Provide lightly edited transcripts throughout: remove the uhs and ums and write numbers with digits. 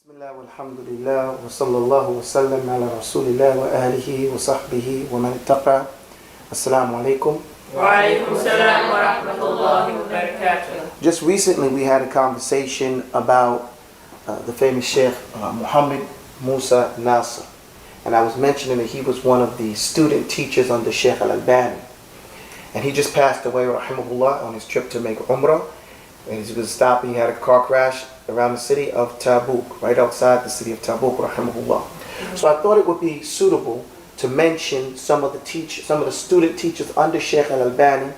Bismillah walhamdulillah wa sallallahu wa sallam ala rasulillah wa alihi wa sahbihi wa man ittaqa. Assalamu alaikum. Wa alaikum salam wa rahmatullahi wa barakatuh. Just recently we had a conversation about the famous Shaykh Muhammad Musa Nasr. And I was mentioning that he was one of the student teachers under Shaykh al-albaani. And he just passed away, rahimahullah, on his trip to make Umrah. And as he was stopping, he had a car crash around the city of Tabuk, right outside the city of Tabuk, rahimahullah. So I thought it would be suitable to mention some of the student teachers under Shaykh al-albaani,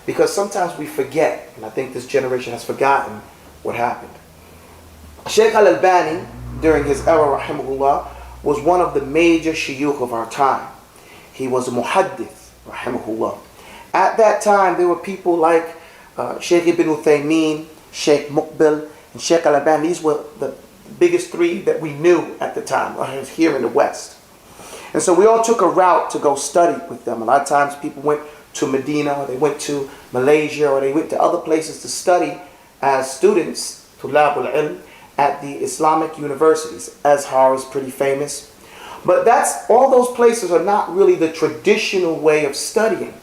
because sometimes we forget, and I think this generation has forgotten what happened. Shaykh al-albaani, during his era, rahimahullah, was one of the major shuyukh of our time. He was a muhaddith, rahimahullah. At that time, there were people like Shaykh ibn Uthaymeen, Shaykh Muqbil, and Shaykh al-albaani. These were the biggest three that we knew at the time here in the West. And so we all took a route to go study with them. A lot of times people went to Medina, or they went to Malaysia, or they went to other places to study as students, tulabul ilm, at the Islamic universities. Azhar is pretty famous. But all those places are not really the traditional way of studying.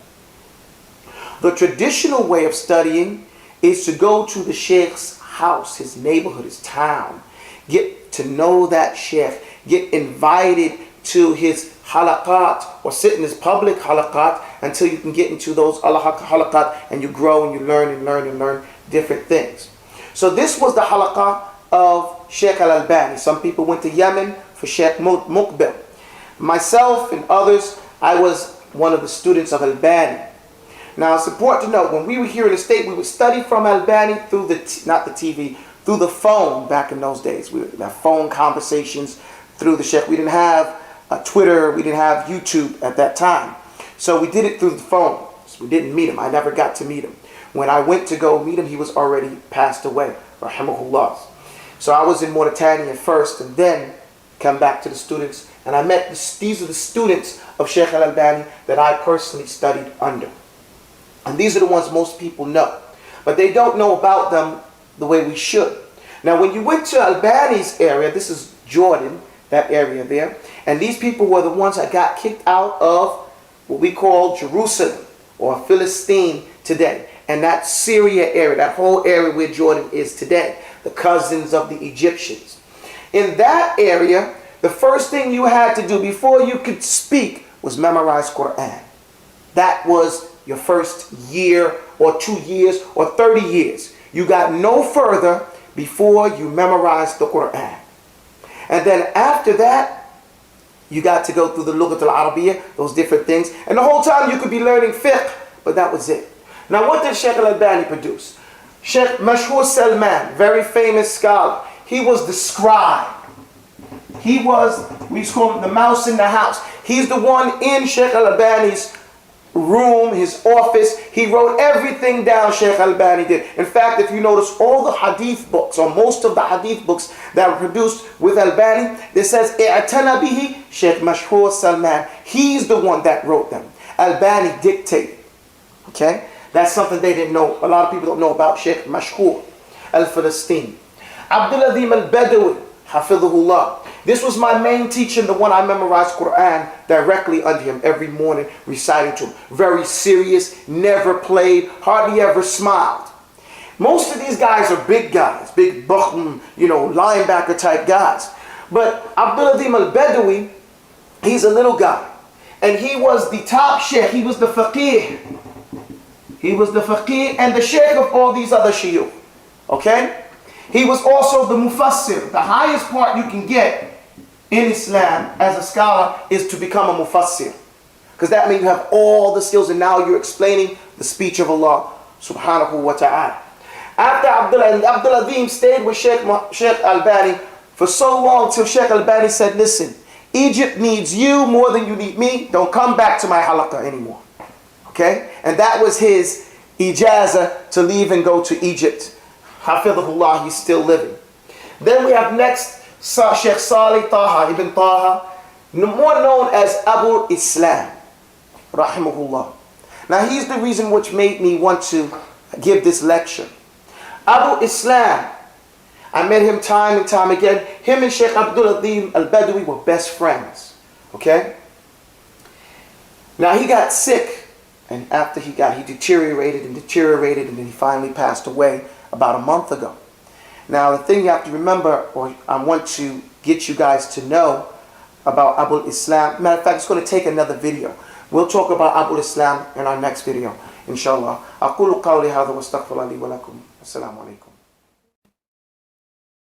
The traditional way of studying is to go to the Shaykh's house, his neighborhood, his town. Get to know that Shaykh. Get invited to his halaqat, or sit in his public halaqat until you can get into those halaqat, and you grow and you learn and learn and learn different things. So this was the halaqah of Shaykh al-albaani. Some people went to Yemen for Shaykh Muqbil. Myself and others, I was one of the students of al-Albani. Now it's important to note, when we were here in the state, we would study from al-Albani through through the phone back in those days. We would have phone conversations through the Shaykh. We didn't have Twitter, we didn't have YouTube at that time. So we did it through the phone. So we didn't meet him. I never got to meet him. When I went to go meet him, he was already passed away, rahimahullah. So I was in Mauritania first, and then come back to the students. And I met, these are the students of Shaykh al-albaani that I personally studied under. And these are the ones most people know. But they don't know about them the way we should. Now when you went to Albani's area, this is Jordan, that area there, and these people were the ones that got kicked out of what we call Jerusalem, or Philistine today. And that Syria area, that whole area where Jordan is today, the cousins of the Egyptians. In that area, the first thing you had to do before you could speak was memorize Qur'an. That was your first year, or 2 years, or 30 years. You got no further before you memorized the Qur'an. And then after that, you got to go through the Lughat al-Arabiyyah, those different things. And the whole time you could be learning fiqh, but that was it. Now what did Shaykh al-albaani produce? Shaykh Mashhur Salmaan, very famous scholar. He was the scribe. He was, we call him the mouse in the house. He's the one in Shaykh al-albaani's room, his office. He wrote everything down Shaykh al-albaani did. In fact, if you notice all the hadith books, or most of the hadith books that were produced with al-Albani, it says i'tana bihi Shaykh Mashhur Salmaan. He's the one that wrote them. Albani dictated. Okay? That's something they didn't know. A lot of people don't know about Shaykh Mashhur al-Falastini. aDZeem al-Badawi, hafidhahullah. This was my main teacher, the one I memorized Qur'an directly under him every morning, reciting to him. Very serious, never played, hardly ever smiled. Most of these guys are big guys, big bakhm, linebacker type guys. But aDZeem al-Badawi, he's a little guy. And he was the top shaykh, he was the faqih. He was the faqih and the shaykh of all these other shuyukh. Okay? He was also the mufassir. The highest part you can get in Islam as a scholar is to become a mufassir. Because that means you have all the skills, and now you're explaining the speech of Allah subhanahu wa ta'ala. After aDZeem stayed with Shaykh al-albaani for so long till Shaykh al-albaani said, listen, Egypt needs you more than you need me. Don't come back to my halaqah anymore. Okay? And that was his ijazah to leave and go to Egypt. Hafidhahullah, he's still living. Then we have next Shaykh Salih Taha ibn Taha, more known as Abu Islam, rahimahullah. Now he's the reason which made me want to give this lecture. Abu Islam I met him time and time again. Him and Shaykh aDZeem al-Badawi were best friends. Okay? Now he got sick, and after he deteriorated, and then he finally passed away about a month ago. Now the thing you have to remember, or I want to get you guys to know about Islam. Matter of fact, it's going to take another video. We'll talk about Islam in our next video, inshallah. أقول قولي هذا واستغفر الله لي ولكم. السلام عليكم.